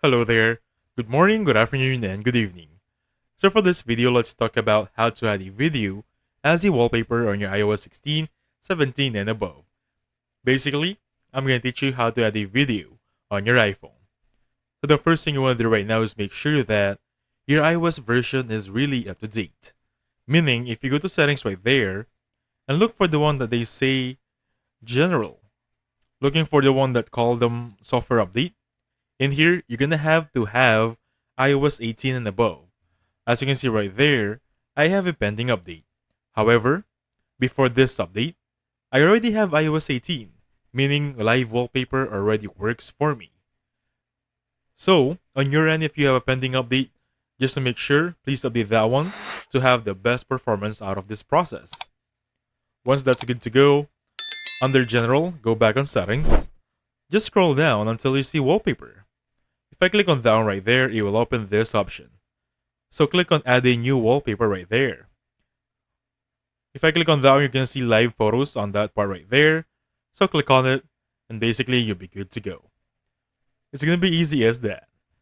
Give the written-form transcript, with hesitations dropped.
Hello there. Good morning, good afternoon, and good evening. So for this video, let's talk about how to add a video as a wallpaper on your iOS 16, 17, and above. Basically, I'm going to teach you how to add a video on your iPhone. So the first thing you want to do right now is make sure that your iOS version is really up to date. Meaning, if you go to settings right there and look for the one that they say general, looking for the one that call them software update, in here, you're gonna have to have iOS 18 and above. As you can see right there, I have a pending update. However, before this update, I already have iOS 18, meaning live wallpaper already works for me. So, on your end, if you have a pending update, just to make sure, please update that one to have the best performance out of this process. Once that's good to go, under General, go back on Settings. Just scroll down until you see Wallpaper. If I click on that one right there, it will open this option. So click on Add a new wallpaper right there. If I click on that one, you're going to see live photos on that part right there. So click on it, and basically you'll be good to go. It's going to be easy as that.